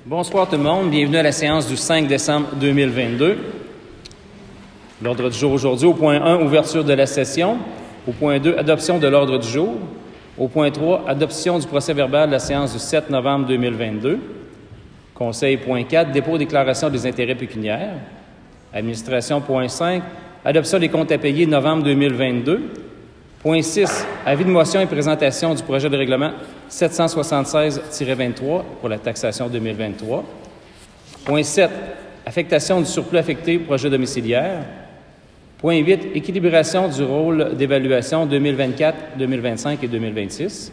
Bonsoir tout le monde, bienvenue à la séance du 5 décembre 2022. L'ordre du jour aujourd'hui, au point 1, ouverture de la session. Au point 2, adoption de l'ordre du jour. Au point 3, adoption du procès-verbal de la séance du 7 novembre 2022. Conseil, point 4, dépôt déclaration des intérêts pécuniaires. Administration, point 5, adoption des comptes à payer novembre 2022. Point 6, avis de motion et présentation du projet de règlement 776-23 pour la taxation 2023. Point 7, affectation du surplus affecté au projet domiciliaire. Point 8, équilibration du rôle d'évaluation 2024, 2025 et 2026.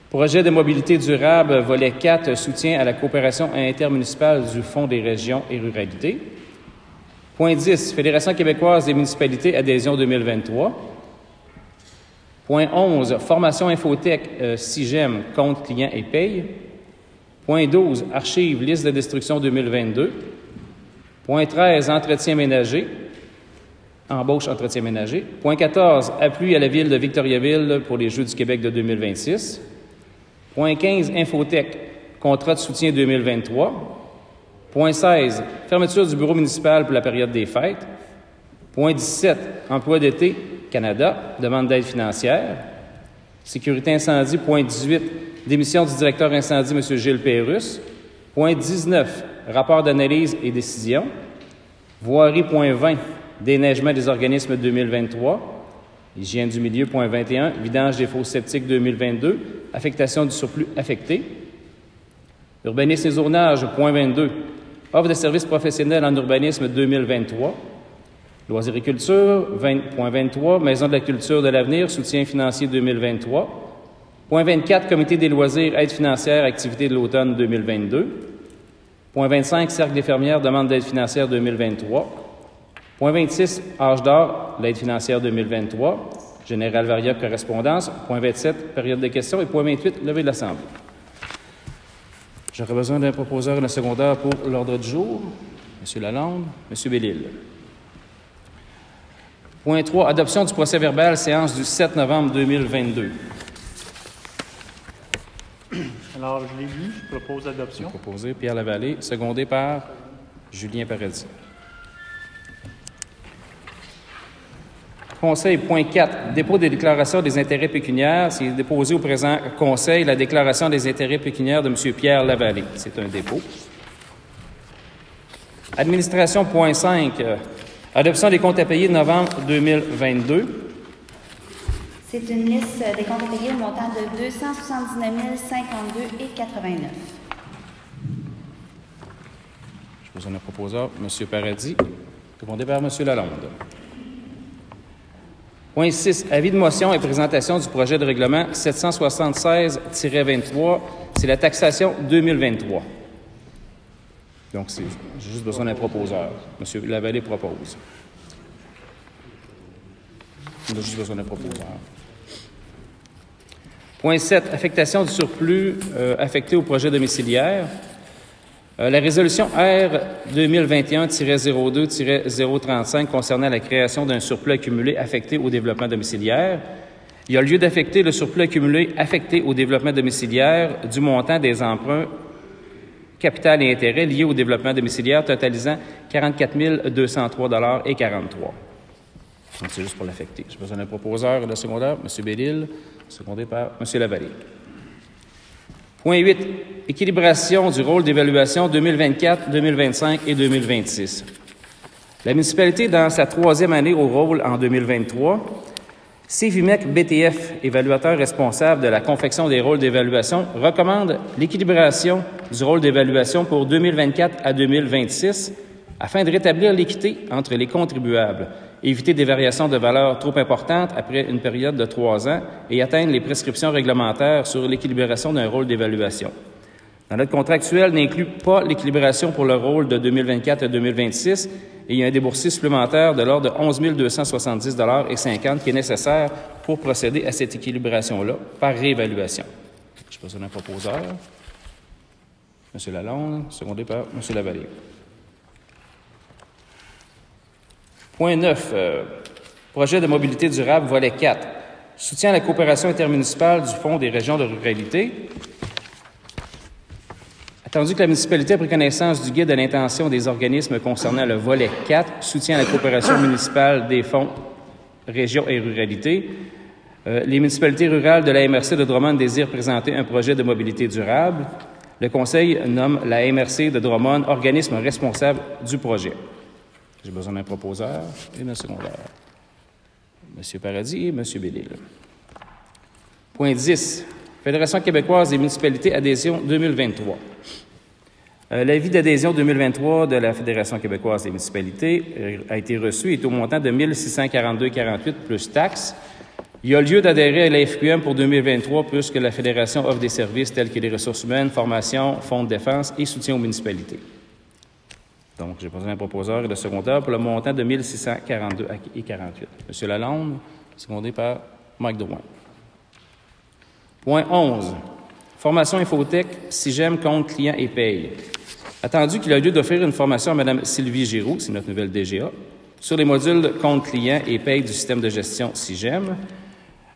Projet de mobilité durable, volet 4, soutien à la coopération intermunicipale du Fonds des régions et ruralités. Point 10, Fédération québécoise des municipalités, adhésion 2023. Point 11, formation Infotech CIGEM, compte client et paye. Point 12, archives, liste de destruction 2022. Point 13, entretien ménager, embauche entretien ménager. Point 14, appui à la ville de Victoriaville pour les Jeux du Québec de 2026. Point 15, Infotech, contrat de soutien 2023. Point 16, fermeture du bureau municipal pour la période des fêtes. Point 17, emploi d'été, Canada, demande d'aide financière. Sécurité incendie, point 18, démission du directeur incendie, M. Gilles Pérusse. Point 19, rapport d'analyse et décision. Voirie, point 20, déneigement des organismes 2023. Hygiène du milieu, point 21, vidange des fosses septiques 2022, affectation du surplus affecté. Urbanisme et zonage, point 22, offre de services professionnels en urbanisme 2023. Loisiriculture, point 23, Maison de la culture de l'avenir, soutien financier 2023. Point 24, Comité des loisirs, aide financière, activité de l'automne 2022. Point 25, Cercle des fermières, demande d'aide financière 2023. Point 26, Âge d'or, l'aide financière 2023. Général variable correspondance. Point 27, période de questions. Et point 28, levée de l'Assemblée. J'aurais besoin d'un proposeur et d'un secondaire pour l'ordre du jour. M. Lalonde, M. Bellil. Point 3, adoption du procès-verbal, séance du 7 novembre 2022. Alors, je l'ai lu, je propose l'adoption. Proposé Pierre Lavallée, secondé par Julien Paradis. Conseil, point 4, dépôt des déclarations des intérêts pécuniaires. C'est déposé au présent Conseil la déclaration des intérêts pécuniaires de M. Pierre Lavallée. C'est un dépôt. Administration, point 5, adoption des comptes à payer de novembre 2022. C'est une liste des comptes à payer au montant de 279 052 et 89. Je vous en ai un proposeur, M. Paradis, secondé par M. Lalonde. Point 6, avis de motion et présentation du projet de règlement 776-23. C'est la taxation 2023. Donc, j'ai juste besoin d'un proposeur. M. Lavallée propose. On a juste besoin d'un proposeur. Point 7, affectation du surplus affecté au projet domiciliaire. La résolution R 2021-02-035 concernant la création d'un surplus accumulé affecté au développement domiciliaire. Il y a lieu d'affecter le surplus accumulé affecté au développement domiciliaire du montant des emprunts capital et intérêts liés au développement domiciliaire totalisant 44 203 et 43. Donc, c'est juste pour l'affecter. J'ai besoin d'un proposeur et d'un secondaire, M. Bellil, secondé par M. Lavallée. Point 8, équilibration du rôle d'évaluation 2024, 2025 et 2026. La municipalité, dans sa troisième année au rôle en 2023, CVMEC BTF, évaluateur responsable de la confection des rôles d'évaluation, recommande l'équilibration du rôle d'évaluation pour 2024 à 2026 afin de rétablir l'équité entre les contribuables, éviter des variations de valeur trop importantes après une période de 3 ans et atteindre les prescriptions réglementaires sur l'équilibration d'un rôle d'évaluation. Dans notre contrat actuel n'inclut pas l'équilibration pour le rôle de 2024 à 2026 et il y a un déboursé supplémentaire de l'ordre de 11 270,50 qui est nécessaire pour procéder à cette équilibration-là par réévaluation. Je besoin d'un proposeur. M. Lalonde, secondé par M. Lavallée. Point 9, projet de mobilité durable, volet 4. Soutien à la coopération intermunicipale du Fonds des régions de ruralité. Attendu que la municipalité a pris connaissance du guide de l'intention des organismes concernant le volet 4, soutien à la coopération municipale des fonds région et ruralité, les municipalités rurales de la MRC de Drummond désirent présenter un projet de mobilité durable. Le Conseil nomme la MRC de Drummond organisme responsable du projet. J'ai besoin d'un proposeur et d'un secondaire. M. Paradis et M. Bellil. Point 10. Fédération québécoise des municipalités, adhésion 2023. L'avis d'adhésion 2023 de la Fédération québécoise des municipalités a été reçu et est au montant de 1 642,48 plus taxes. Il y a lieu d'adhérer à la FQM pour 2023 puisque la Fédération offre des services tels que les ressources humaines, formation, fonds de défense et soutien aux municipalités. Donc, j'ai besoin d'un proposeur et de secondaire pour le montant de 1 642,48. M. Lalonde, secondé par Mike Drouin. Point 11. Formation Infotech, SIGEM, compte client et paye. Attendu qu'il a lieu d'offrir une formation à Mme Sylvie Giroux, c'est notre nouvelle DGA, sur les modules compte client et paye du système de gestion SIGEM.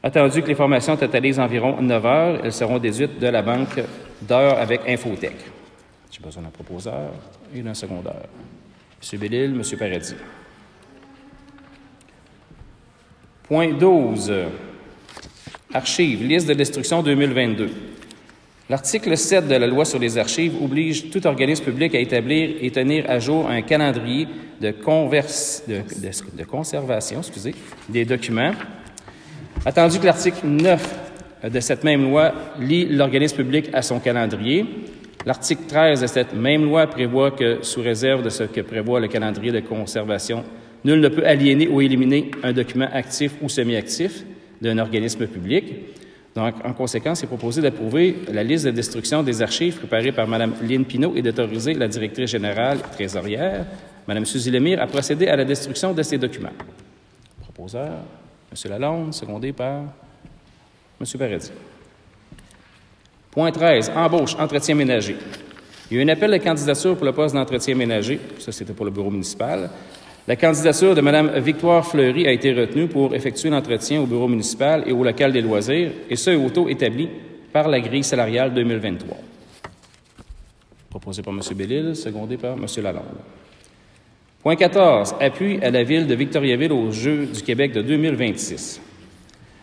Attendu que les formations totalisent environ 9 heures, elles seront déduites de la banque d'heures avec Infotech. J'ai besoin d'un proposeur et d'un secondaire. M. Bellil, M. Paradis. Point 12. Archives, liste de destruction 2022. L'article 7 de la Loi sur les archives oblige tout organisme public à établir et tenir à jour un calendrier de conservation des documents. Attendu que l'article 9 de cette même loi lie l'organisme public à son calendrier, l'article 13 de cette même loi prévoit que, sous réserve de ce que prévoit le calendrier de conservation, nul ne peut aliéner ou éliminer un document actif ou semi-actif d'un organisme public. Donc, en conséquence, il est proposé d'approuver la liste de destruction des archives préparée par Mme Lynne Pinault et d'autoriser la directrice générale et trésorière, Mme Suzy Lemire, à procéder à la destruction de ces documents. Proposeur, M. Lalonde, secondé par M. Paradis. Point 13. Embauche, entretien ménager. Il y a eu un appel de candidature pour le poste d'entretien ménager. Ça, c'était pour le bureau municipal. La candidature de Mme Victoire Fleury a été retenue pour effectuer l'entretien au bureau municipal et au local des loisirs, et ce, au taux établi par la grille salariale 2023. Proposé par M. Bellil, secondé par M. Lalonde. Point 14. Appui à la Ville de Victoriaville aux Jeux du Québec de 2026.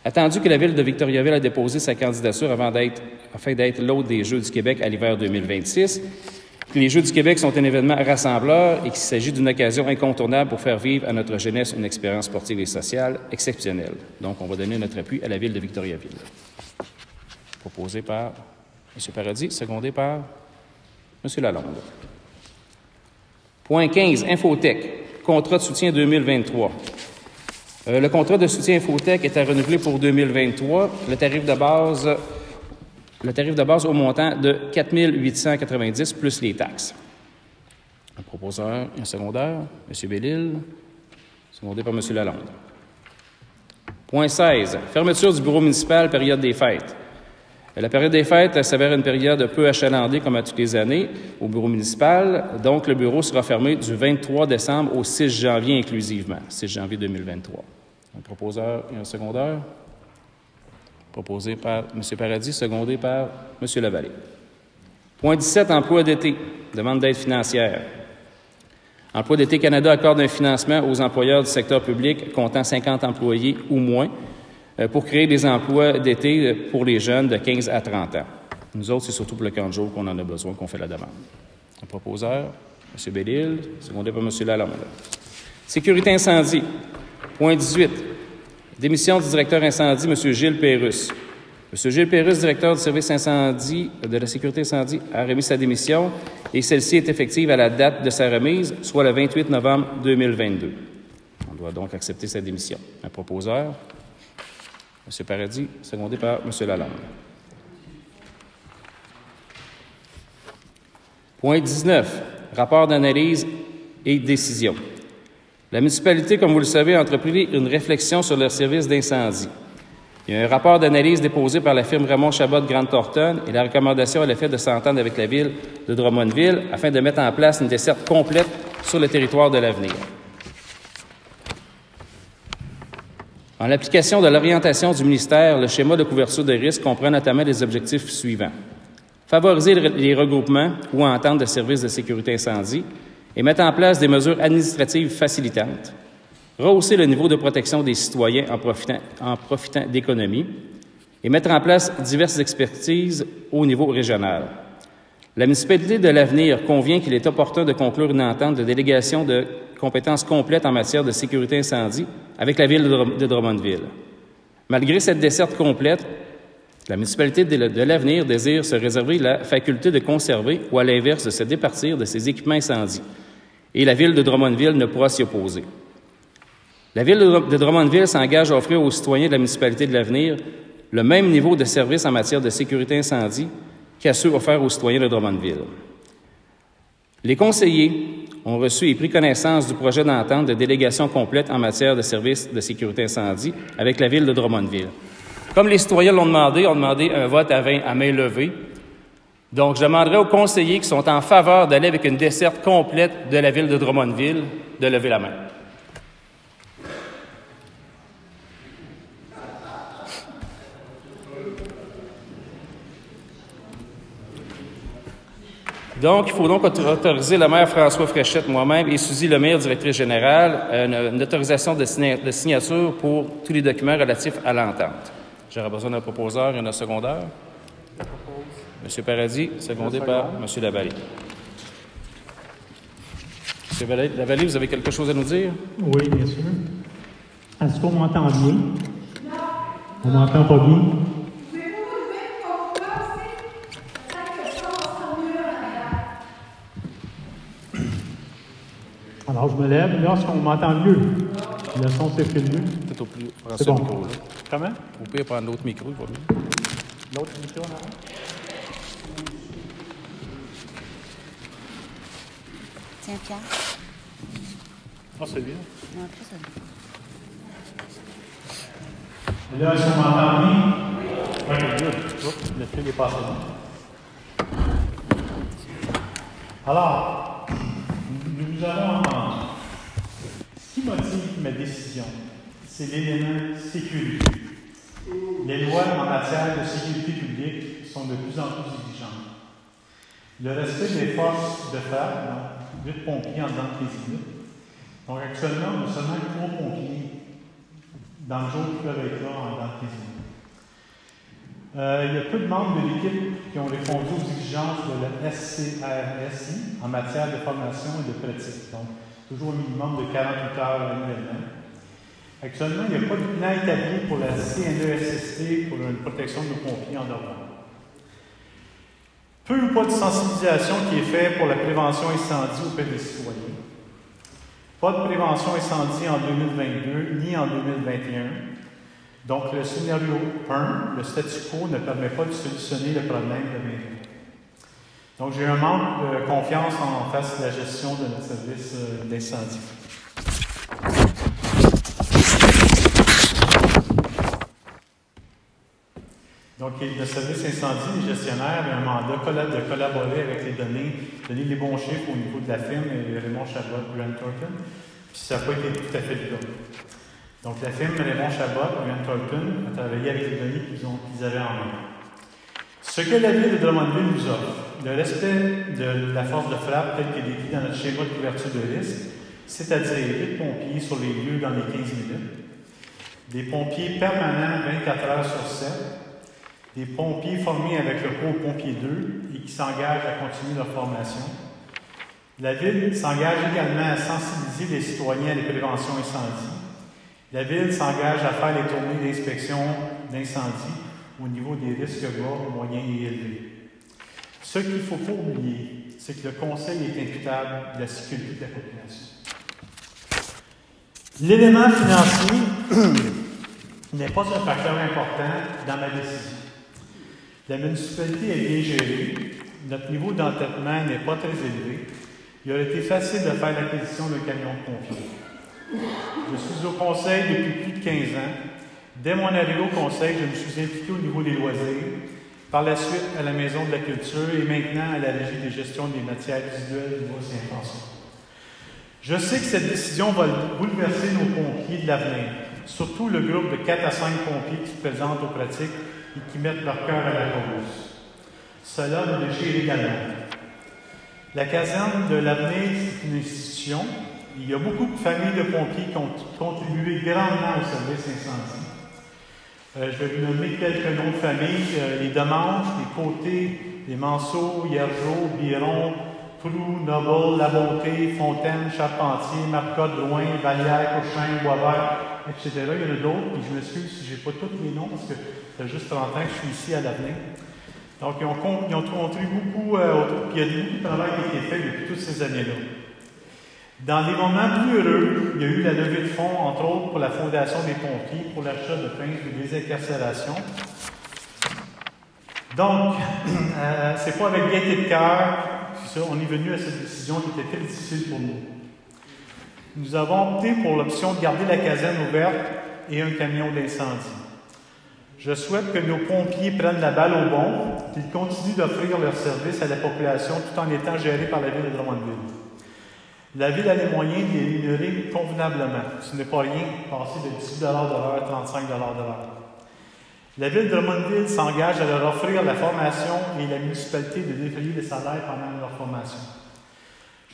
Attendu que la Ville de Victoriaville a déposé sa candidature afin d'être l'hôte des Jeux du Québec à l'hiver 2026, les Jeux du Québec sont un événement rassembleur et qu'il s'agit d'une occasion incontournable pour faire vivre à notre jeunesse une expérience sportive et sociale exceptionnelle. Donc, on va donner notre appui à la Ville de Victoriaville. Proposé par M. Paradis, secondé par M. Lalonde. Point 15. Infotech. Contrat de soutien 2023. Le contrat de soutien Infotech est à renouveler pour 2023. Le tarif de base au montant de 4 890 plus les taxes. Un proposeur et un secondaire, M. Bellil, secondé par M. Lalonde. Point 16. Fermeture du bureau municipal, période des fêtes. La période des fêtes s'avère une période peu achalandée comme à toutes les années au bureau municipal. Donc, le bureau sera fermé du 23 décembre au 6 janvier inclusivement, 6 janvier 2023. Un proposeur et un secondaire. Proposé par M. Paradis, secondé par M. Lavallée. Point 17, emploi d'été, demande d'aide financière. Emploi d'été Canada accorde un financement aux employeurs du secteur public comptant 50 employés ou moins pour créer des emplois d'été pour les jeunes de 15 à 30 ans. Nous autres, c'est surtout pour le camp de jour qu'on en a besoin, qu'on fait la demande. Un proposeur, M. Bellil, secondé par M. Lalonde. Sécurité incendie. Point 18. Démission du directeur incendie, M. Gilles Pérusse. M. Gilles Pérusse, directeur du service incendie de la sécurité incendie, a remis sa démission et celle-ci est effective à la date de sa remise, soit le 28 novembre 2022. On doit donc accepter sa démission. Un proposeur, M. Paradis, secondé par M. Lalonde. Point 19. Rapport d'analyse et décision. La municipalité, comme vous le savez, a entrepris une réflexion sur leur service d'incendie. Il y a un rapport d'analyse déposé par la firme Raymond Chabot de Grande-Thornton et la recommandation est le fait de s'entendre avec la Ville de Drummondville afin de mettre en place une desserte complète sur le territoire de l'avenir. En l'application de l'orientation du ministère, le schéma de couverture de risque comprend notamment les objectifs suivants. favoriser les regroupements ou ententes de services de sécurité incendie et mettre en place des mesures administratives facilitantes, rehausser le niveau de protection des citoyens en profitant d'économies et mettre en place diverses expertises au niveau régional. La municipalité de l'Avenir convient qu'il est opportun de conclure une entente de délégation de compétences complètes en matière de sécurité incendie avec la Ville de Drummondville. Malgré cette desserte complète, la municipalité de l'Avenir désire se réserver la faculté de conserver ou, à l'inverse, de se départir de ses équipements incendies. Et la Ville de Drummondville ne pourra s'y opposer. La Ville de Drummondville s'engage à offrir aux citoyens de la municipalité de l'Avenir le même niveau de service en matière de sécurité incendie qu'à ceux offerts aux citoyens de Drummondville. Les conseillers ont reçu et pris connaissance du projet d'entente de délégation complète en matière de services de sécurité incendie avec la Ville de Drummondville. Comme les citoyens l'ont demandé, on a demandé un vote à main levée. Donc, je demanderai aux conseillers qui sont en faveur d'aller avec une desserte complète de la Ville de Drummondville de lever la main. Donc, il faut donc autoriser le maire François Fréchette, moi-même, et Suzy Lemire, directrice générale, une autorisation de signature pour tous les documents relatifs à l'entente. J'aurais besoin d'un proposeur et d'un secondeur. M. Paradis, secondé par M. Lavallée. M. Lavallée, vous avez quelque chose à nous dire? Oui, bien sûr. Est-ce qu'on m'entend bien? Non. On m'entend pas bien? Alors, je me lève. Là, est-ce qu'on m'entend mieux? Le son s'est fait mieux. Peut-être au plus prendre ce bon. micro-là. Comment? Vous pouvez prendre l'autre micro, il va mieux. L'autre micro, là? Tiens, Pierre. Ah, c'est bien. Non, après, ça... Là, est-ce qu'on m'entend bien? Oui, bien. Le fil est passé là. Alors, nous avons entendu. Ce qui motive ma décision, c'est l'élément sécurité. Les lois en matière de sécurité publique sont de plus en plus exigeantes. Le respect des forces de frappe, 8 pompiers en dedans de 15 minutes. Donc actuellement, nous sommes seulement 3 pompiers dans le jour qui peuvent être là en dedans de 15 minutes. Il y a peu de membres de l'équipe qui ont répondu aux exigences de la SCRSI en matière de formation et de pratique. Donc, toujours un minimum de 48 heures annuellement. Actuellement, il n'y a pas de plan établi pour la CNESST pour une protection de nos pompiers en Dordogne. Peu ou pas de sensibilisation qui est faite pour la prévention incendie auprès des citoyens. Pas de prévention incendie en 2022 ni en 2021. Donc, le scénario 1, le statu quo, ne permet pas de solutionner le problème de main. Donc, j'ai un manque de confiance en face de la gestion de notre service d'incendie. Donc, le service incendie, les gestionnaires ont un mandat de collaborer avec les données, donner les bons chiffres au niveau de la firme et Raymond Chabot, Grant Thornton, puis ça n'a pas été tout à fait le cas. Donc, la firme Raymond Chabot, Grant Thornton, a travaillé avec les données qu'ils avaient en main. Ce que la Ville de Drummondville nous offre, le respect de la force de frappe tel qu'elle est décrit dans notre schéma de couverture de risque, c'est-à-dire 8 pompiers sur les lieux dans les 15 minutes, des pompiers permanents 24 heures sur 7, des pompiers formés avec le cours Pompiers 2 et qui s'engagent à continuer leur formation. La Ville s'engage également à sensibiliser les citoyens à la prévention incendie. La Ville s'engage à faire les tournées d'inspection d'incendie au niveau des risques bas, moyens et élevés. Ce qu'il ne faut pas oublier, c'est que le Conseil est imputable de la sécurité de la population. L'élément financier n'est pas un facteur important dans ma décision. La municipalité est bien gérée, notre niveau d'entêtement n'est pas très élevé. Il aurait été facile de faire l'acquisition d'un camion de pompiers. Je suis au conseil depuis plus de 15 ans. Dès mon arrivée au conseil, je me suis impliqué au niveau des loisirs, par la suite à la Maison de la Culture et maintenant à la Régie des gestions des matières résiduelles du niveau Saint-François. Je sais que cette décision va bouleverser nos pompiers de l'avenir, surtout le groupe de 4 à 5 pompiers qui se présentent aux pratiques et qui mettent leur cœur à la cause. Cela nous déchire également. La caserne de l'Avenir, c'est une institution. Il y a beaucoup de familles de pompiers qui ont contribué grandement au service incendie. Je vais vous nommer quelques noms de familles. Les Demanges, les Côtés, les Manceaux, Hiergeau, Biron, Proulx, Noble, La Bonté, Fontaine, Charpentier, Marcotte, Drouin, Vallière, Cochin, Boisvert, etc. Il y en a d'autres, puis je m'excuse si je n'ai pas tous les noms, parce que ça fait juste 30 ans que je suis ici à l'Avenir. Donc, ils ont contribué beaucoup, puis il y a beaucoup de travail qui a été fait depuis toutes ces années-là. Dans des moments plus heureux, il y a eu la levée de fonds, entre autres pour la Fondation des pompiers, pour l'achat de pinces de désincarcération. Donc, c'est pas avec gaieté de cœur, c'est ça, on est venu à cette décision qui était très difficile pour nous. Nous avons opté pour l'option de garder la caserne ouverte et un camion d'incendie. Je souhaite que nos pompiers prennent la balle au bon, qu'ils continuent d'offrir leur service à la population tout en étant gérés par la Ville de Drummondville. La Ville a les moyens de les rémunérer convenablement. Ce n'est pas rien, passer de 10 $ de l'heure à 35 $ de l'heure. La Ville de Drummondville s'engage à leur offrir la formation et la municipalité de défrayer les salaires pendant leur formation.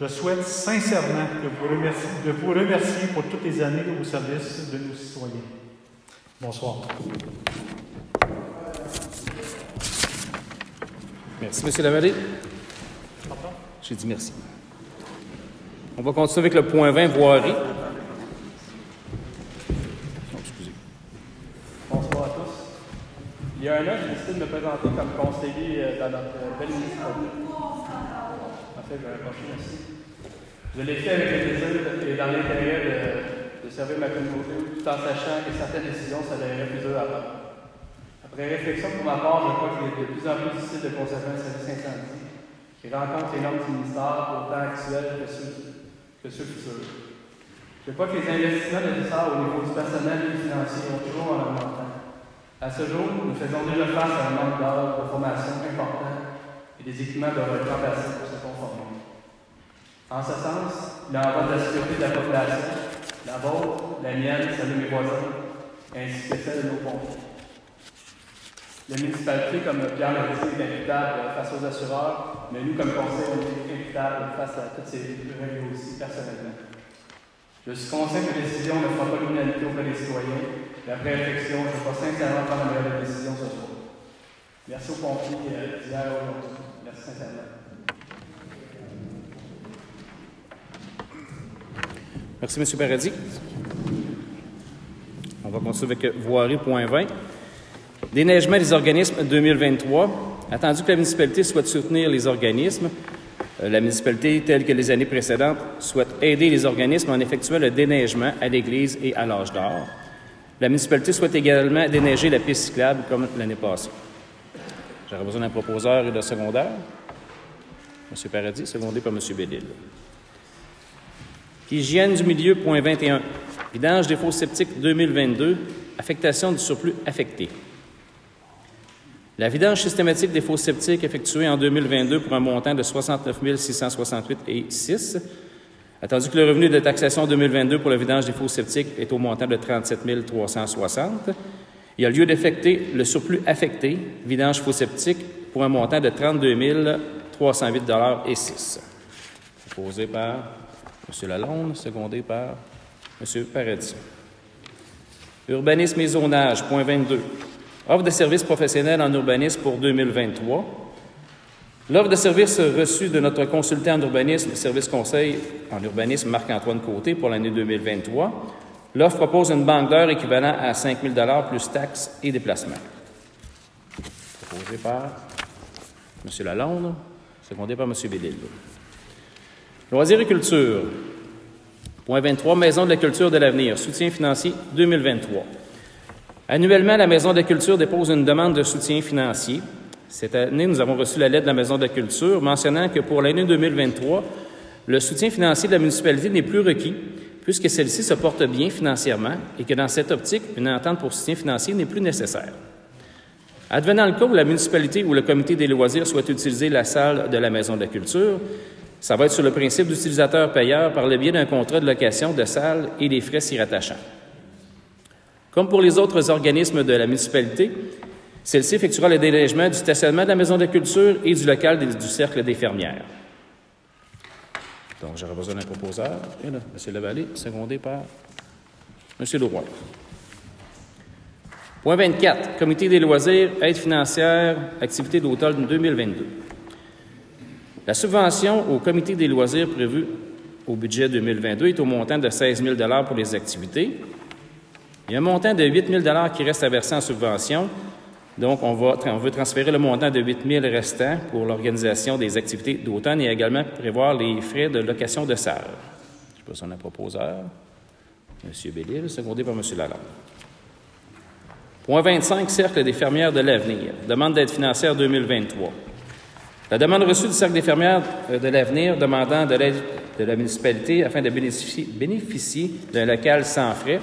Je souhaite sincèrement de vous remercier pour toutes les années au service de nos citoyens. Bonsoir. Merci, M. Lavallée. J'ai dit merci. On va continuer avec le point 20, voirie. Oh, excusez. Bonsoir à tous. Il y a un an, j'ai décidé de me présenter comme conseiller dans notre belle municipalité. En fait, je vais rapprocher ici. Je l'ai fait avec le plaisir et dans l'intérêt de servir ma communauté, tout en sachant que certaines décisions s'avéreraient plus dures à prendre. Après réflexion pour ma part, je crois qu'il est de plus en plus difficile de conserver un service incendie qui rencontre les normes du ministère, autant actuelles que ceux futurs. Je crois que les investissements nécessaires au niveau du personnel et du financier ont toujours en augmentant. À ce jour, nous faisons déjà face à un manque d'heures de formation important et des équipements doivent être remplacés pour se conformer. En ce sens, il en va de la sécurité de la population, la vôtre, la mienne, celle de mes voisins, ainsi que celle de nos pompiers. La municipalité, comme Pierre l'a dit, est imputable face aux assureurs, mais nous, comme conseil, on est imputable face à toutes ces règles aussi, personnellement. Je suis conscient que la décision ne fera pas l'unanimité auprès des citoyens, et après réflexion, je crois sincèrement prendre la meilleure décision ce soir. Merci aux pompiers d'hier et aujourd'hui. Merci sincèrement. Merci, M. Paradis. On va continuer avec voirie, point 20. Déneigement des organismes 2023. Attendu que la municipalité souhaite soutenir les organismes, la municipalité, telle que les années précédentes, souhaite aider les organismes en effectuant le déneigement à l'église et à l'Âge d'Or. La municipalité souhaite également déneiger la piste cyclable comme l'année passée. J'aurais besoin d'un proposeur et d'un secondaire. M. Paradis, secondé par M. Bédil. Hygiène du milieu, point 21. Vidange des fosses septiques 2022. Affectation du surplus affecté. La vidange systématique des fosses septiques effectuée en 2022 pour un montant de 69 668,06 $. Attendu que le revenu de taxation 2022 pour la vidange des fosses septiques est au montant de 37 360 $, il y a lieu d'affecter le surplus affecté, vidange fosses septiques, pour un montant de 32 308,06 $. Proposé par M. Lalonde, secondé par M. Paradis. Urbanisme et zonage, point 22. Offre de services professionnels en urbanisme pour 2023. L'offre de services reçue de notre consultant en urbanisme, service conseil en urbanisme Marc-Antoine Côté pour l'année 2023. L'offre propose une banque d'heures équivalent à 5 000 $ plus taxes et déplacements. Proposé par M. Lalonde, secondé par M. Bédil. Loisirs et culture. Point 23, Maison de la culture de l'avenir, soutien financier 2023. Annuellement, la Maison de la culture dépose une demande de soutien financier. Cette année, nous avons reçu la lettre de la Maison de la culture mentionnant que pour l'année 2023, le soutien financier de la municipalité n'est plus requis puisque celle-ci se porte bien financièrement et que dans cette optique, une entente pour soutien financier n'est plus nécessaire. Advenant le cas où la municipalité ou le comité des loisirs souhaite utiliser la salle de la Maison de la culture, ça va être sur le principe d'utilisateur-payeur par le biais d'un contrat de location de salle et des frais s'y rattachant. Comme pour les autres organismes de la municipalité, Celle-ci effectuera le délègement du stationnement de la Maison de la Culture et du local du Cercle des fermières. Donc, j'aurais besoin d'un proposeur. Et là, M. Lavallée, secondé par M. Leroy. Point 24. Comité des loisirs, aide financière, activité d'automne 2022. La subvention au comité des loisirs prévue au budget 2022 est au montant de 16 000 $ pour les activités. Il y a un montant de 8 000 $ qui reste à verser en subvention. Donc, on veut transférer le montant de 8 000 restants pour l'organisation des activités d'automne et également prévoir les frais de location de salle. Je passe à un proposeur. M. Bellil, secondé par M. Lalonde. Point 25, Cercle des fermières de l'avenir. Demande d'aide financière 2023. La demande reçue du Cercle des fermières de l'avenir demandant de l'aide de la municipalité afin de bénéficier d'un local sans frais.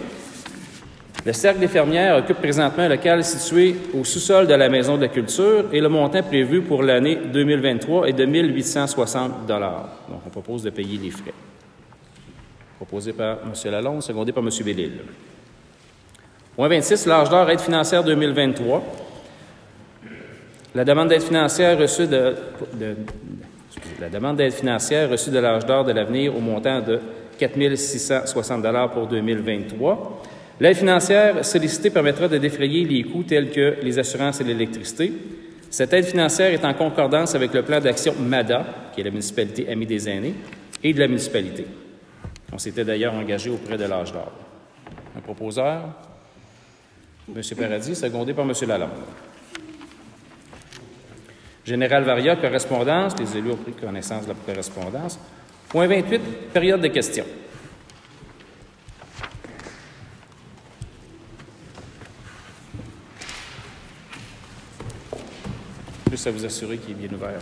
Le Cercle des fermières occupe présentement un local situé au sous-sol de la Maison de la Culture et le montant prévu pour l'année 2023 est de 1 860 $. Donc, on propose de payer les frais. Proposé par M. Lalonde, secondé par M. Bellil. Point 26, l'âge d'or, aide financière 2023. La demande d'aide financière reçue de l'âge d'or de l'avenir au montant de 4 660 $ pour 2023. L'aide financière sollicitée permettra de défrayer les coûts tels que les assurances et l'électricité. Cette aide financière est en concordance avec le plan d'action MADA, qui est la municipalité amie des aînés, et de la municipalité. On s'était d'ailleurs engagé auprès de l'âge d'or. Un proposeur, M. Paradis, secondé par M. Lalonde. Général Varia, correspondance. Les élus ont pris connaissance de la correspondance. Point 28, période de questions. Juste à vous assurer qu'il est bien ouvert.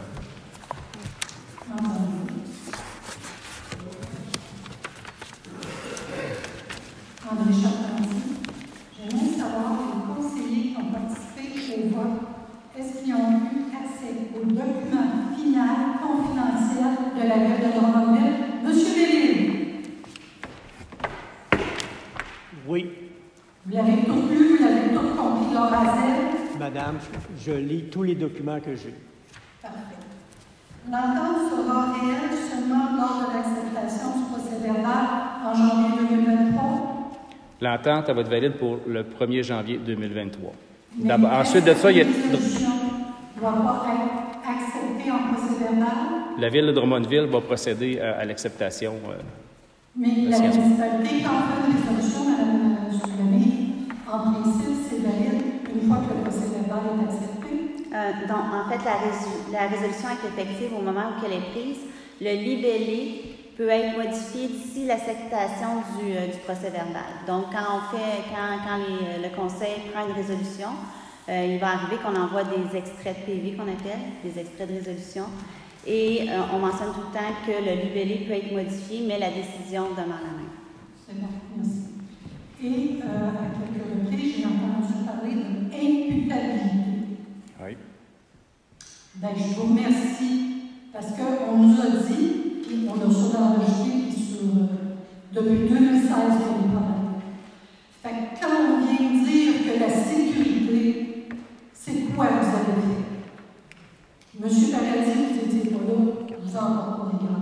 André Charpentier. J'aimerais savoir les conseillers qui ont participé au vote, est-ce qu'ils ont eu accès au document final confidentiel de la ville de Drummondville? Monsieur Bellil. Oui. Vous l'avez tout lu, vous l'avez tout compris, Laura Zell? Madame, je lis tous les documents que j'ai. Parfait. L'entente sera réelle seulement lors de l'acceptation du procès-verbal en janvier 2023. L'entente va être valide pour le 1er janvier 2023. Ensuite de ça, il y a... La résolution ne va pas être acceptée en procès-verbal. La ville de Drummondville va procéder à l'acceptation. Mais la municipalité, quand on fait une résolution, Mme Soulamé, en principe, c'est valide une fois que le procès-verbal est accepté. Donc, en fait, la résolution est effective au moment où elle est prise. Le libellé peut être modifié d'ici l'acceptation du procès-verbal. Donc, quand le conseil prend une résolution, il va arriver qu'on envoie des extraits de PV qu'on appelle, des extraits de résolution. Et on mentionne tout le temps que le libellé peut être modifié, mais la décision demeure la même. C'est bon, merci. Et à quelques reprises, j'ai entendu parler d'imputabilité. Oui. Ben, je vous remercie parce qu'on nous a dit, puis on a ça enregistré depuis 2016 qu'on est problème. Fait que quand on vient dire que la sécurité, c'est quoi vous avez fait? Monsieur Paradis, vous n'étiez pas là, vous en parlez pas les gars.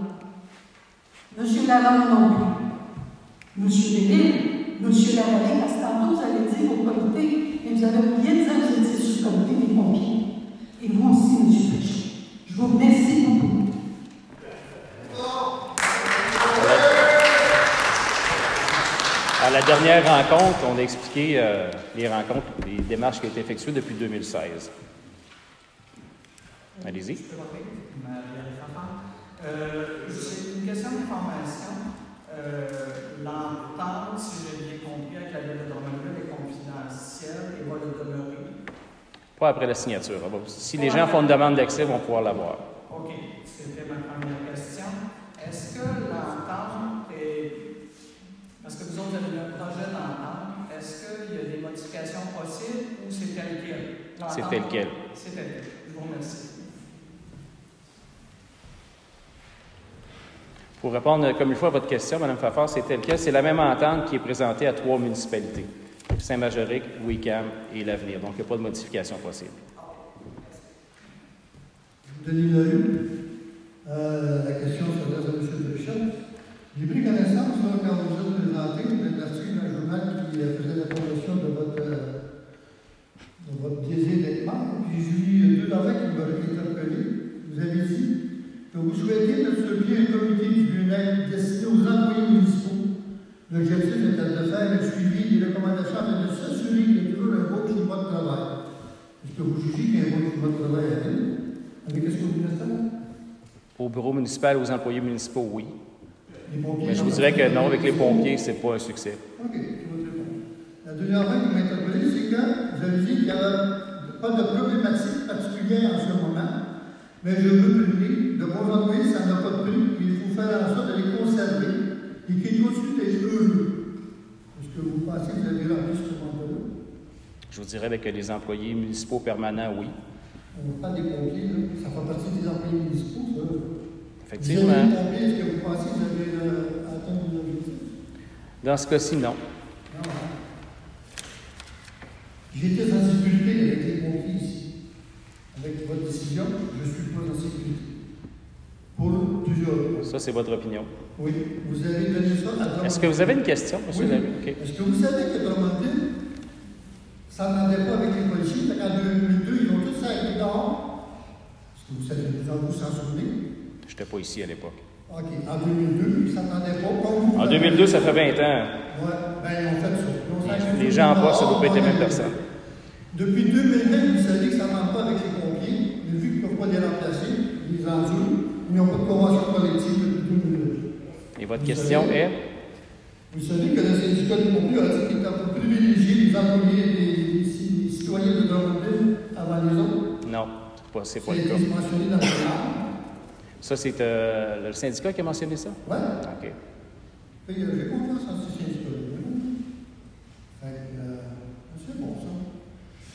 Monsieur Lalonde non plus. Monsieur Bellil, Monsieur Lavallée, parce que tantôt vous avez dit vos comités, et vous avez oublié de dire que vous étiez sous le comité des pompiers. Et moi aussi, Monsieur Péché. Je vous remercie beaucoup. À la dernière rencontre, on a expliqué les démarches qui ont été effectuées depuis 2016. Allez-y. C'est une question d'information. L'entente, si j'ai bien compris, avec la ville de Drummondville est confidentielle et va le demeurer. Pas après la signature. Si les gens font une demande d'accès, ils vont pouvoir l'avoir. OK. C'était ma première question. Est-ce que l'entente est... Parce que vous autres avez un projet d'entente. Est-ce qu'il y a des modifications possibles ou c'est tel quel? C'est tel quel. C'est tel quel. Je vous remercie. Pour répondre comme une fois à votre question, Mme Fafard, c'est tel quel. C'est la même entente qui est présentée à 3 municipalités. Saint-Majoric, Wickham et l'Avenir. Donc, il n'y a pas de modification possible. Denis Leroux, la question s'adresse à M. Deschamps. J'ai pris connaissance, là, quand vous êtes présenté, d'un article d'un journal qui faisait la promotion de votre désir d'être membre. Puis j'ai eu deux enfants qui m'ont interpellé. Vous avez dit que vous souhaitez établir un comité du bien-être destiné aux employés municipaux. L'objectif était de faire le suivi des recommandations afin de s'assurer qu'il y a toujours un bon climat de travail. Est-ce que vous jugez qu'il y a un bon climat de travail à ville? Avec ce que vous venez de faire? Au bureau municipal, aux employés municipaux, oui. Les pompiers, Mais je vous dirais que non, avec les pompiers, c'est pas un succès. OK, je vous réponds. La deuxième fois qui m'a interpellé, c'est que vous avez dit qu'il n'y avait pas de problématique particulière en ce moment, mais je veux prévenir, de bons employés, ça n'a pas de prix, il faut faire en sorte de les conserver et qu'ils continuent d'être heureux. Est-ce que vous pensez que vous avez rempli ce mandat-là? Je vous dirais avec les employés municipaux permanents, oui. On parle des pompiers, là. Ça fait partie des employés municipaux, ça. Effectivement. Vous avez des pompiers, est-ce que vous pensez que vous avez atteint vos objectifs? Dans ce cas-ci, non. Non, hein? J'étais en sécurité avec les pompiers ici. Avec votre décision, je suis pas en sécurité. Pour plusieurs raisons. Ça, c'est votre opinion. Oui, vous avez donné ça à Drummondville. Est-ce que vous avez une question, M. Oui. Larue? OK. Est-ce que vous savez que Drummondville ne s'entendait pas avec les policiers? Fait qu'en 2002, ils ont tous arrêté dehors. Est-ce que vous savez, vous s'en souvenez? Je n'étais pas ici à l'époque. OK. En 2002, ils ne s'entendaient pas. Comme vous, En 2002, ça fait 20 ans. Oui, bien, ils ont fait ça. Les gens en bas, ça ne doit pas être les mêmes personnes. Depuis 2020, vous savez qu'ils ne s'entendent pas avec les pompiers, mais vu qu'ils ne peuvent pas les remplacer, ils les endurent, ils n'ont pas de convention collective depuis 2020. Et votre question est? Vous savez que le syndicat des pompiers a dit qu'il était pour privilégier les employés des citoyens de Drummondville avant les autres? Non, c'est pas le C'est cas. mentionné dans le plan. Ça, c'est le syndicat qui a mentionné ça? Oui. OK. J'ai confiance en ces syndicats-là. C'est bon, ça.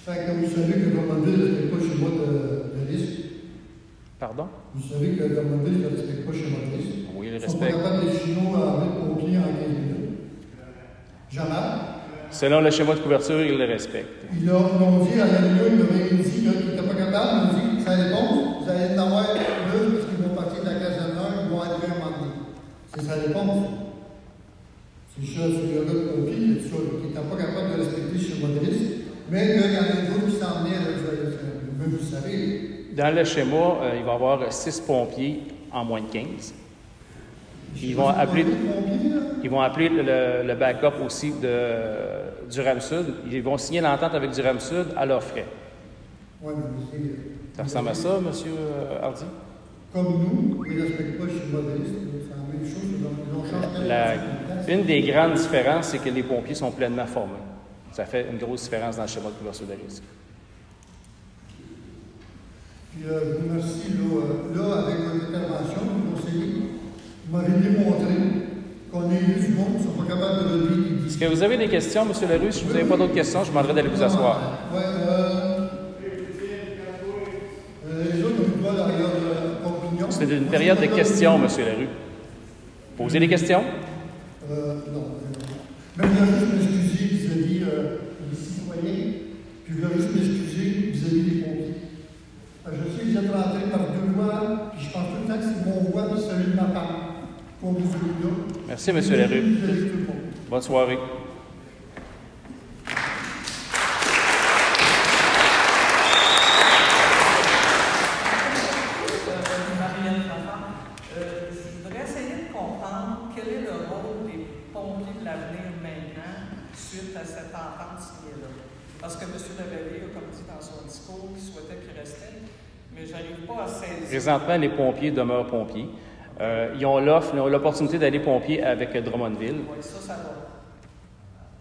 Fait que vous savez que Drummondville ne respecte pas le schéma de risque. Pardon? Vous savez que Drummondville ne respecte pas le schéma de risque. Oui, il Ils sont respecte. pas capables d'être chinois à mettre pompiers en 15 minutes. Jamais. Selon le schéma de couverture, il le respecte. Ils l'ont dit à la réunion, ils m'avaient dit qu'ils n'étaient pas capables. Ils ont dit que ça réponse, vous allez en avoir deux parce qu'ils vont partir de la caserne, ils vont arriver à un moment donné. C'est sa réponse. C'est ça, c'est le gars de pompier qui n'était pas capable de respecter le schéma de risque, mais qu'il y en a d'autres qui s'en venaient avec vous le savez. Dans le schéma, il va y avoir 6 pompiers en moins de 15. Ils vont appeler le backup aussi du RAM-Sud. Ils vont signer l'entente avec du RAM-Sud à leurs frais. Oui, mais c'est. Ça ressemble à ça, M. Hardy? Comme nous, ils ne respectent pas le schéma de risque. C'est la même chose, ils ont changé. Une des grandes différences, c'est que les pompiers sont pleinement formés. Ça fait une grosse différence dans le schéma de couverture de risque. Puis, je vous remercie, là, avec votre intervention, vous conseillez, vous m'avez démontré qu'on est élu du monde, ils ne sont pas capables de relever des Est-ce que vous avez des questions, M. Larue? Si vous n'avez pas d'autres questions, je vous demanderai d'aller vous asseoir. Oui, les autres, ils doivent derrière l'opinion. C'est une période de questions, M. Larue. Posez des questions. Non. Mais je voulais juste m'excuser vis-à-vis des citoyens, puis je voulais juste m'excuser vis-à-vis des pompiers. Je sais que vous êtes rentré par 2 voies, puis je pense tout le temps que c'est mon voix, puis celui de ma femme. Pour vous là. Merci, M. Larue. Bonne soirée. Marianne Fafard, je voudrais essayer de comprendre quel est le rôle des pompiers de l'avenir maintenant suite à cette entente signée-là. Parce que M. Lavallée a, comme dit dans son discours, qu'il souhaitait qu'il restait, mais je n'arrive pas à saisir. Présentement, les pompiers demeurent pompiers. Ils ont l'opportunité d'aller pompiers avec Drummondville. Oui, ça va.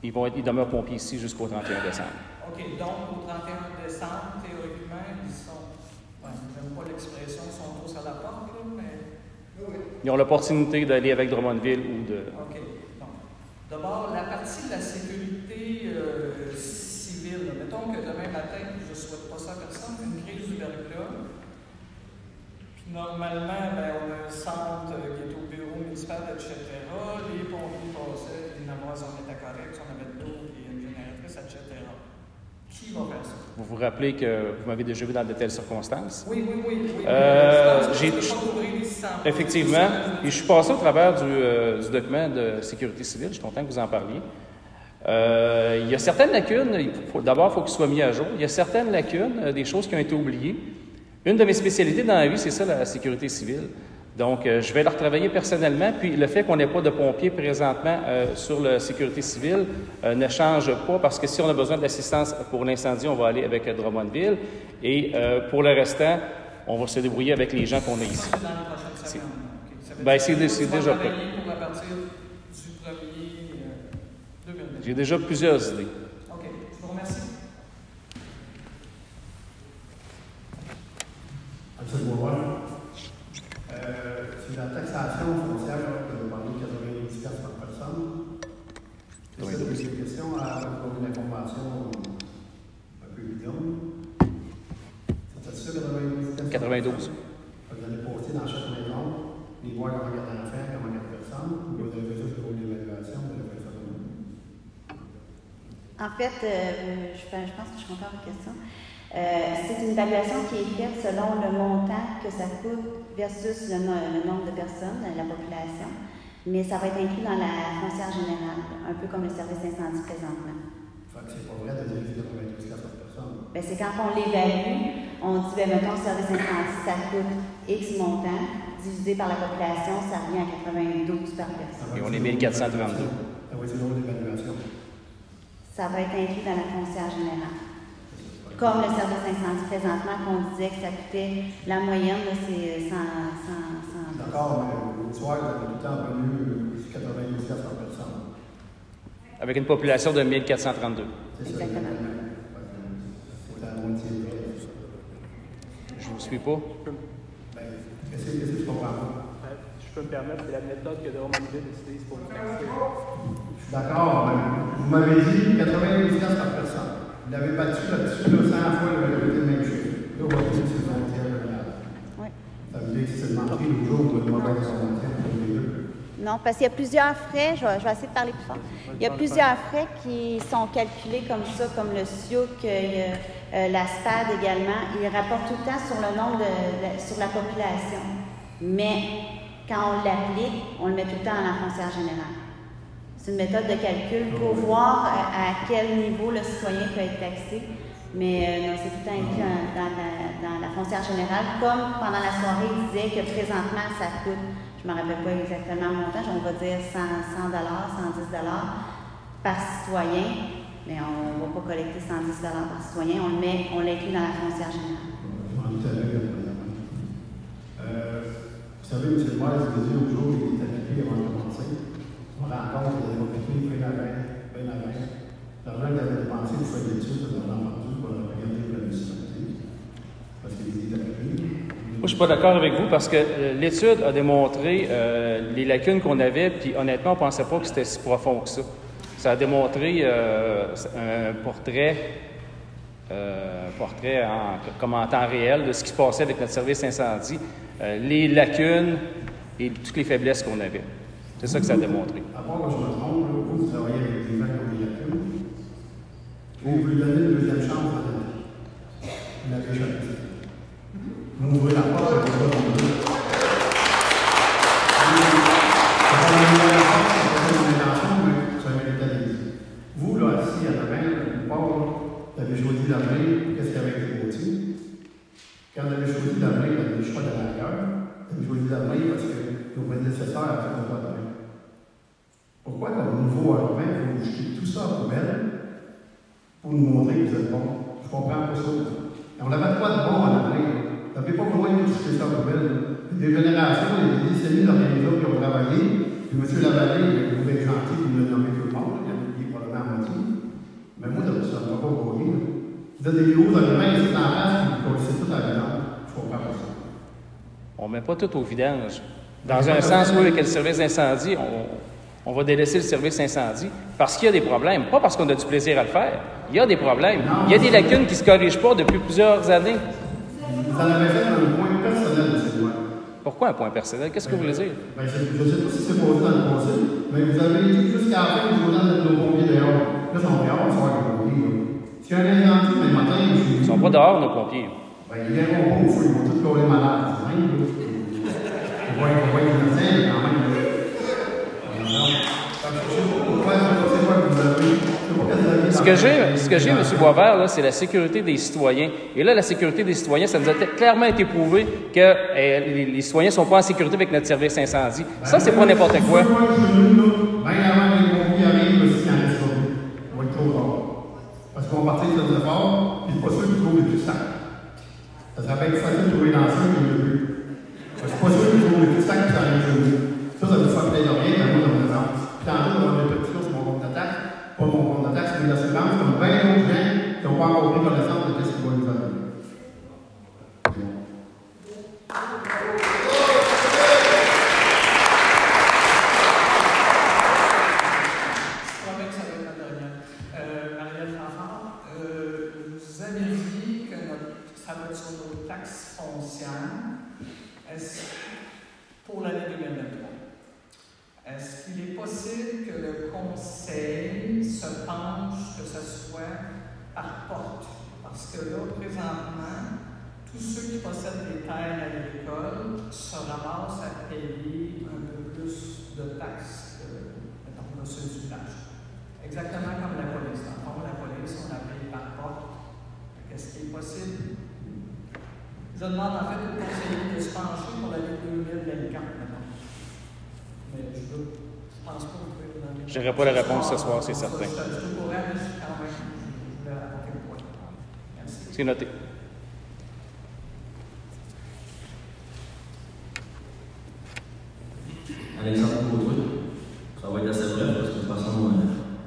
Ils demeurent pompiers ici jusqu'au 31 décembre. OK, donc au 31 décembre, théoriquement, ils sont, j'aime pas l'expression, ils sont tous à la porte, là, mais... Ils ont l'opportunité d'aller avec Drummondville ou de... OK, bon. D'abord, la partie de la sécurité civile, mettons que demain matin, je ne souhaite pas ça à personne, une crise du verglas. Puis normalement, on a un centre qui est au bureau municipal, etc. Les pompiers passaient, les navoirs, on était corrects, on avait de l'eau et une génératrice. police, etc. Qui va faire ça? Vous vous rappelez que vous m'avez déjà vu dans de telles circonstances? Oui. Effectivement. Et je suis passé au travers du document de sécurité civile. Je suis content que vous en parliez. Il y a certaines lacunes. D'abord, il faut qu'il soit mis à jour. Il y a certaines lacunes, des choses qui ont été oubliées. Une de mes spécialités dans la vie, c'est ça, la sécurité civile. Donc, je vais la retravailler personnellement. Puis, le fait qu'on n'ait pas de pompiers présentement sur la sécurité civile ne change pas, parce que si on a besoin d'assistance pour l'incendie, on va aller avec Drummondville. Et pour le restant, on va se débrouiller avec les gens qu'on a ici. C'est dans les prochaines semaines. Bien, c'est déjà prêt. Pour à partir du 1er 2020. J'ai déjà plusieurs idées. OK. Je vous remercie. C'est la taxation foncière que vous parlez de 90 par personne. C'est une question pour une information un peu bidon. C'est ça, 90 92. Vous allez poster dans chaque maison, les voir comment il y a d'enfants, comment il y a de personnes, ou vous avez fait ça pour l'évaluation, vous avez fait ça pour nous. En fait, je pense que je comprends votre question. C'est une évaluation qui est faite selon le montant que ça coûte versus le nombre de personnes, la population, mais ça va être inclus dans la foncière générale, un peu comme le service incendie présentement. Fait que c'est pas vrai de dire que c'est 92 personnes. Bien, c'est quand on l'évalue, on dit, bien, mettons, le service incendie, ça coûte X montant, divisé par la population, ça revient à 92 par personne. Et on est 1432. Ça va être une autre évaluation. Ça va être inclus dans la foncière générale. Comme le service incendie présentement, qu'on disait que ça coûtait, la moyenne, c'est 100. D'accord, mais au soir, vous avez tout le temps revenu 92 par personne. Avec une population de 1432. C'est ça. Exactement. C'est la moitié vrai. Je ne vous suis pas. Ben, qu'est-ce que tu comprends pas? Je peux me permettre, c'est la méthode que Drummondville utilise pour le taxer. Je suis d'accord, mais vous m'avez dit 92 par personne. Vous l'avez battu là-dessus, 100 fois, vous avez le même chose. Là, on va dire que c'est un tiers de l'âge. Oui. Ça veut dire que c'est demandé le jour où vous avez son tiers pour les deux. Non, parce qu'il y a plusieurs frais, je vais essayer de parler plus fort. Il y a plusieurs frais qui sont calculés comme ça, comme le SIUC, la SPAD également. Ils rapportent tout le temps sur le nombre sur la population. Mais quand on l'applique, on le met tout le temps dans la foncière générale. C'est une méthode de calcul pour voir à quel niveau le citoyen peut être taxé. Mais non, c'est tout le temps inclus dans la foncière générale. Comme pendant la soirée, il disait que présentement, ça coûte, je ne me rappelle pas exactement le montant, on va dire 100 $, 110 $ par citoyen. Mais on ne va pas collecter 110 $ par citoyen, on l'inclut dans la foncière générale. Vous savez, M. Moise, vous dit aujourd'hui, il est appliqué avant de commencer. On rencontre des opportunités bien à l'argent qu'il avait dépensé pour faire des études, ça l'a vendu pour regarder la municipalité. Parce qu'il est appliqué. Moi, je ne suis pas d'accord avec vous parce que l'étude a démontré les lacunes qu'on avait, puis honnêtement, on ne pensait pas que c'était si profond que ça. Ça a démontré un portrait comme en temps réel de ce qui se passait avec notre service incendie, les lacunes et toutes les faiblesses qu'on avait. C'est ça que ça a démontré. À part que je me trompe, vous travaillez avec des gens qui ont des lacunes. Vous lui donnez une deuxième chance à la vie. Vous l'avez jamais fait. Vous ouvrez la porte et vous allez vous, là, assis à la main, vous avez choisi l'avenir, qu'est-ce qu'il y avait avec les boutiques? Quand vous avez choisi l'avenir, vous avez le choix d'aller ailleurs. Vous avez choisi l'avenir parce que vous êtes nécessaire à faire votre avenir. Pourquoi, comme nouveau arrivant, vous jetez tout ça en poubelle pour nous montrer que vous êtes bon? Je comprends pas ça. Et on avait pas de bon à l'avenir. Vous n'avez pas besoin de jeter ça en poubelle. Des générations, des décennies d'organismes qui ont travaillé. Puis M. Lavallée, vous êtes gentil, vous me nommez tout le monde. Il est probablement à moitié. Mais moi, ça ne va pas courir. Vous avez des hauts arrivants, c'est en face, puis c'est tout à l'heure. Je comprends pas ça. On ne met pas tout au vidange. Dans un sens, oui, avec le service incendie, on va délaisser le service incendie parce qu'il y a des problèmes, pas parce qu'on a du plaisir à le faire. Il y a des problèmes. Il y a des lacunes qui ne se corrigent pas depuis plusieurs années. Vous en avez fait un point personnel de ces lois. Pourquoi un point personnel? Qu'est-ce que vous voulez dire? Je ne sais pas si c'est posé dans le conseil, mais vous avez dit jusqu'à la fin du journal de nos pompiers dehors. Là, ils sont dehors, on va pompiers. S'il y a un incendie, le matin, Ils ne sont pas dehors, nos pompiers. Ben, ils verront pas au feu, ils vont tous coller malades. On voit les médecins, mais quand même. Ce que j'ai, M. Boisvert, là, c'est la sécurité des citoyens. Et là, la sécurité des citoyens, ça nous a clairement été prouvé que les citoyens ne sont pas en sécurité avec notre service incendie. Ça, c'est pas n'importe quoi. Bien avant que les pompiers arrivent, s'il y en a pas, on va être trop tard. Parce qu'on va partir de notre effort, puis c'est pas sûr qu'ils trouvent les plus sacs. Ça serait bien plus facile de trouver dans ça qu'il y en a plus. C'est pas sûr qu'ils trouvent les plus sacs, puis ça arrive jamais. Ça nous fait peut-être rien, mais moi, dans mon exemple. Puis tantôt, on va avoir des petits sur mon compte d'attaque. Pas mon compte d'attaque, c'est une assurance, comme bien d'autres gens qui n'ont pas encore pris connaissance de ce qui va nous arriver. Marielle Fanfard, vous avez dit que ça va être sur nos taxes foncières pour l'année 2023. Est-ce qu'il est possible que le Conseil se penche, que ce soit par porte? Parce que là, présentement, tous ceux qui possèdent des terres agricoles se ramassent à payer un peu plus de taxes que, mettons, ceux du village. Exactement comme la police. Dans le fond, la police, on la paye par porte. Qu'est-ce qui est possible? Je demande en fait au conseiller de se pencher pour l'année 2024 maintenant. Mais je pense pas que vous pouvez donner. Je n'aurai pas la réponse ce soir, c'est certain. Je suis au courant, mais je suis quand même. Je voulais apporter le point. Merci. C'est noté. Alexandre Baudouin, ça va être assez bref parce que de toute façon,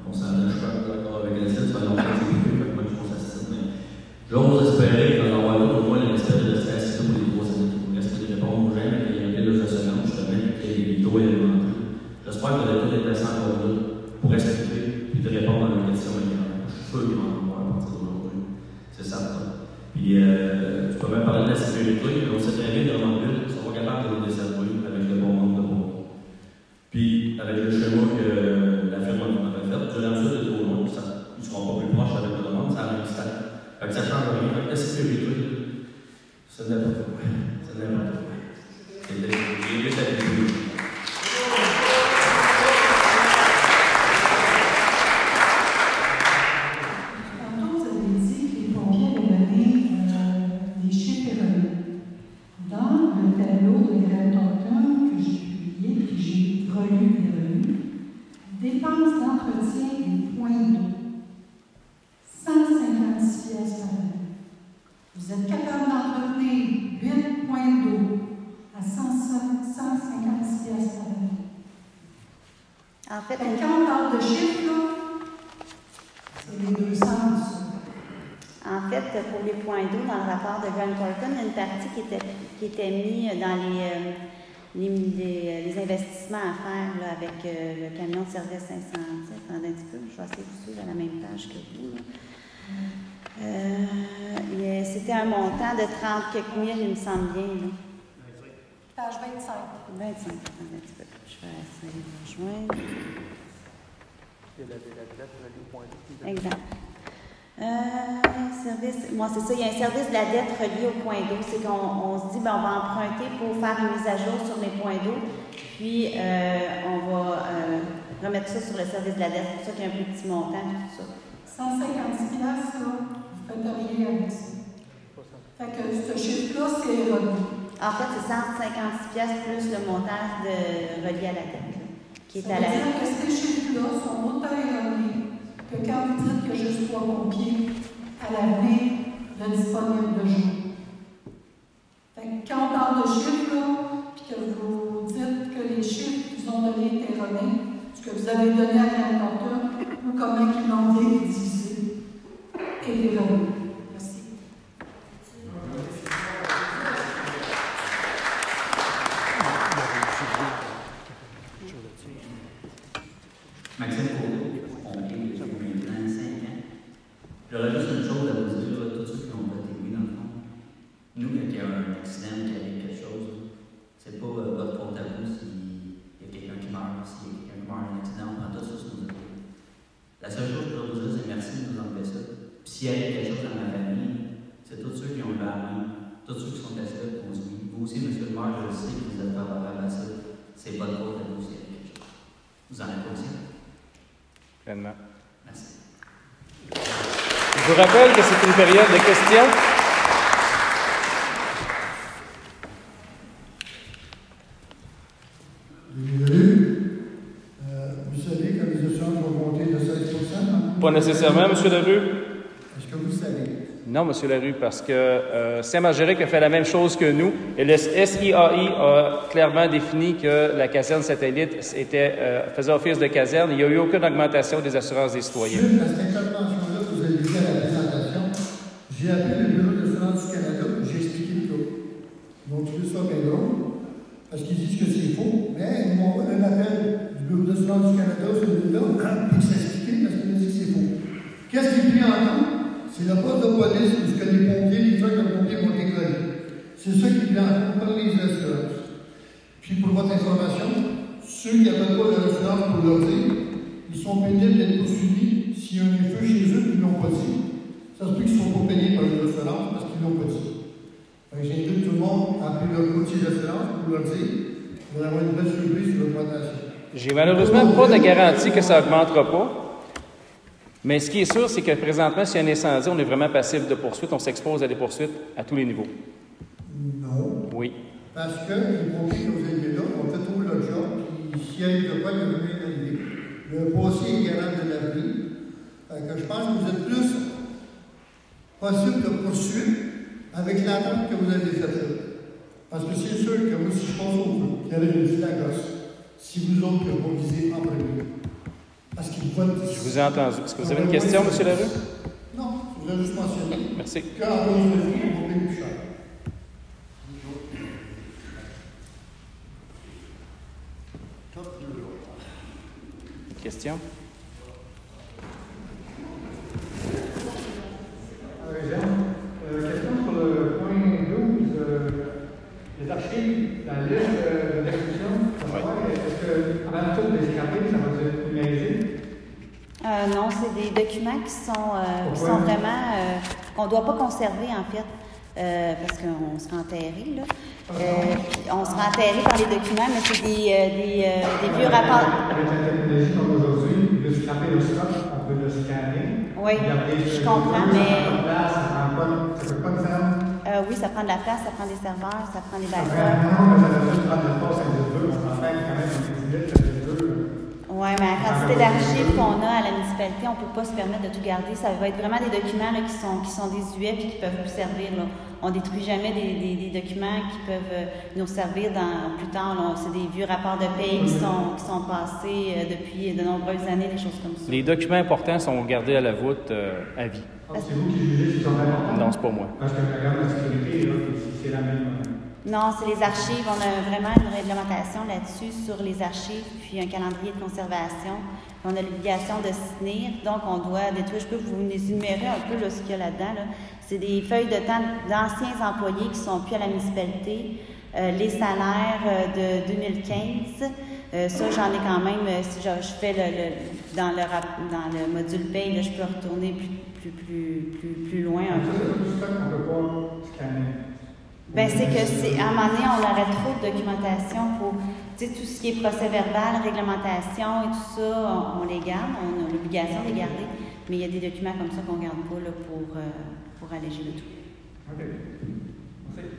on s'en je suis pas d'accord avec Alexandre, ça va longtemps que c'est plus, moi je pense à ça. Mais j'ose espérer qu'en avoir là, au moins, l'espèce de stress pour les 3 années, pour rester de répondre aux gens, qu'il y a un peu de gestionnaire, justement, qu'il y ait des taux élémentaires. J'espère que l'État est placé encore là pour expliquer et de répondre à nos questions. Je suis sûr qu'il va en avoir à partir d'aujourd'hui. C'est certain. Puis, tu peux même parler de la sécurité, mais on sait très bien que Drummondville sont pas capables de nous desservir avec le bon nombre de points. Puis, avec le schéma que la firme avait fait, je l'aime ça de trop loin, ils ne seront pas plus proches avec le demande, c'est à la même stade. Fait que ça ne change rien. Fait que la sécurité, c'est n'importe quoi. C'est n'importe quoi. C'est des buts à l'équilibre. Tantôt, vous avez dit que les pompiers avaient donné des chiffres erronés. Dans le tableau de Graham Thornton que j'ai publié et que j'ai relu et relu, dépenses d'entretien des points d'eau, 156 pièces par année. Vous êtes capable d'entretenir 8 points d'eau à 156 pièces par année. En fait, Quand on parle de chiffres, là, c'est les deux sens. En fait, pour les points d'eau, dans le rapport de Grant Thornton, il y a une partie qui était mise dans les investissements à faire là, avec le camion de service incendie. Attendez un petit peu, je vais essayer de suivre à la même page que vous. C'était un montant de 30 quelques mille, il me semble bien. Là. Page 25. 25, attendez un petit peu. Je vais essayer de rejoindre. Exact. Moi, c'est ça, il y a un service de la dette relié au point d'eau. C'est qu'on se dit, ben, on va emprunter pour faire une mise à jour sur les points d'eau, puis on va remettre ça sur le service de la dette. C'est pour ça qu'il y a un plus petit montant, tout ça. 156 piastres, là, vous ne faites rien avec ça. Fait que ce chiffre-là, c'est erroné. En fait, c'est 156 piastres plus le montant relié à la dette, là, qui est à la... Ça veut dire que ces chiffres-là sont autant erronés que quand vous dites qu'il y a juste 3 pompiers à l'avenir de disponibles de jour. Fait que quand on parle de chiffres, là, puis que vous dites que les chiffres qu'ils ont donnés étaient erronés, ce que vous avez donné à l'agriculteur, ou comment ils l'ont été divisé, est erroné. Merci. Maxime Côté, pompier depuis maintenant 5 ans. J'aurais juste une chose à vous dire, là, tous ceux qui ont voté oui, dans le fond. Nous, quand il y a un accident, qu'il arrive quelque chose, c'est pas votre faute à vous s'il y a quelqu'un qui meurt, s'il y a quelqu'un qui meurt dans un accident, on prend tout ça sur nos épaules. La seule chose que je peux vous dire, c'est merci de nous enlever ça. s'il y a quelque chose dans ma famille, c'est tous ceux qui ont eu la main, tous ceux qui sont assis là pour conduire. Vous aussi, monsieur le maire, je le sais que vous êtes favorable à ça. C'est pas de faute à vous s'il y a quelque chose. Vous en êtes conscient? Pleinement. Merci. Je vous rappelle que c'est une période de questions. Vous savez que les assurances vont monter de 16%? Pas nécessairement, M. Larue. Est-ce que vous savez? Non, M. Larue, parce que Saint-Margéric a fait la même chose que nous. Et le SIAI a clairement défini que la caserne satellite faisait office de caserne. Il n'y a eu aucune augmentation des assurances des citoyens. Suite à cette intervention-là que vous avez dit à la présentation, j'ai appelé le Bureau d'assurance du Canada, j'ai expliqué le cas. Ils m'ont trouvé ça bien drôle, parce qu'ils disent que c'est faux, mais ils m'ont un appel du Bureau d'assurance du Canada, celui-là, puis il s'est expliqué parce qu'il a dit que c'est faux. Qu'est-ce qui est pris en compte? C'est le poste de police où ce que les pompiers, les trucs de pompiers vont décoller. C'est ça qui est pris en compte par les assurances. Puis pour votre information, ceux qui n'appellent pas leur assurance pour leur dire, ils sont pénibles d'être poursuivis s'il y a un feu chez eux qu'ils ne l'ont pas dit. Ça se peut qu'ils ne sont pas payés par les assurances parce qu'ils ne l'ont pas dit. J'invite tout le monde à appeler leur courtier d'assurance pour leur dire vous allez avoir une belle surprise sur l'augmentation. J'ai malheureusement pas de garantie que ça n'augmentera pas. Mais ce qui est sûr, c'est que présentement, s'il y a un incendie, on est vraiment passif de poursuites. On s'expose à des poursuites à tous les niveaux. Non. Oui. Parce que les pompiers que vous avez là ont fait tout leur job, puis s'il y a eu de quoi, il y a rien arrivé. Le passé est garant de l'avenir. Je pense que vous êtes plus possible de poursuite avec l'attente que vous avez faite là. Parce que c'est sûr que moi, si je pense au feu, qu'il y avait une fille à gosse, si vous autres ne pas viser en premier. Parce qu'il faut. Je vous ai entendu. Est-ce que vous avez une question, M. Larue? Non, je vous ai juste mentionné. Merci. Qu'en cause de vous, on va payer plus cher. Question? Question sur le point 12. Les archives, la liste d'exécution, est-ce que avant tout les scraper, ça va être numérisé? Non, c'est des documents qui sont vraiment qu'on ne doit pas conserver en fait, parce qu'on sera enterré là. On sera enterré par les documents, mais c'est des vieux rapports. Avec la technologie comme aujourd'hui, le scraper le stock, on peut le scanner. Oui, je comprends, mais ça peut pas de faire. oui, ça prend de la place, ça prend des serveurs, ça prend des backups. Non, mais ça va juste prendre l'espace individuel, on s'en fait quand même un petit individuel. Oui, mais la quantité d'archives qu'on a à la municipalité, on ne peut pas se permettre de tout garder. Ça va être vraiment des documents là, qui sont désuets et qui ne peuvent plus servir. Là. On ne détruit jamais des documents qui peuvent nous servir plus tard. C'est des vieux rapports de paie qui sont passés depuis de nombreuses années, des choses comme ça. Les documents importants sont gardés à la voûte à vie. C'est vous qui jugez s'ils sont importants? Non, c'est pas moi. Parce que la garde de sécurité, c'est la même. Non, c'est les archives. On a vraiment une réglementation là-dessus sur les archives, puis un calendrier de conservation. On a l'obligation de s'y tenir. Donc, on doit détruire. Je peux vous énumérer un peu là, ce qu'il y a là-dedans. Là. C'est des feuilles de temps d'anciens employés qui ne sont plus à la municipalité, les salaires de 2015. Ça, j'en ai quand même. Si je fais dans le module paye, là, je peux retourner plus loin un peu. On ne peut pas scanner. Ben, c'est que à un moment donné, on aurait trop de documentation pour tout ce qui est procès verbal, réglementation et tout ça, on les garde, on a l'obligation de les garder, mais il y a des documents comme ça qu'on ne garde pas là, pour alléger le tout. OK. Merci.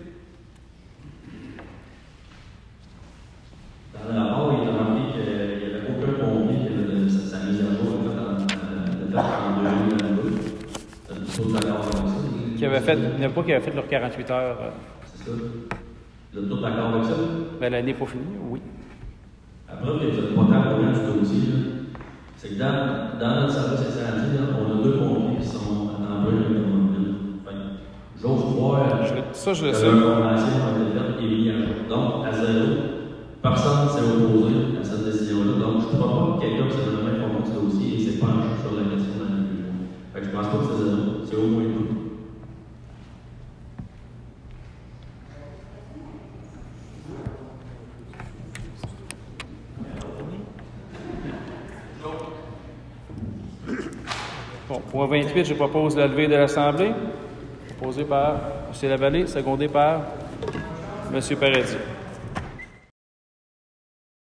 Dans le rapport, il est marqué qu'il n'y avait aucun pompier qui avait sa mise à jour en 2022. Tu es d'accord avec ça? Il n'y a pas qui avait fait leurs 48 heures. C'est ça. Vous êtes tous d'accord avec ça? Ben, l'année n'est pas finie, oui. Après, vous n'êtes pas tant au du dossier, c'est que dans notre service incendie, on a 2 pompiers qui sont en employés de l'automobile. J'ose croire ça, je le que sais. leur formation a été faite et mise à jour. Donc, à zéro, personne ne s'est opposé à cette décision-là. Donc, je ne crois pas que quelqu'un s'est vraiment informé de ce dossier et s'est penché sur la question de l'agriculture. Fait que je ne pense pas que c'est zéro. C'est au moins tout. Bon, point 28, je propose la levée de l'Assemblée, proposée par M. Lavallée, secondée par M. Paradis.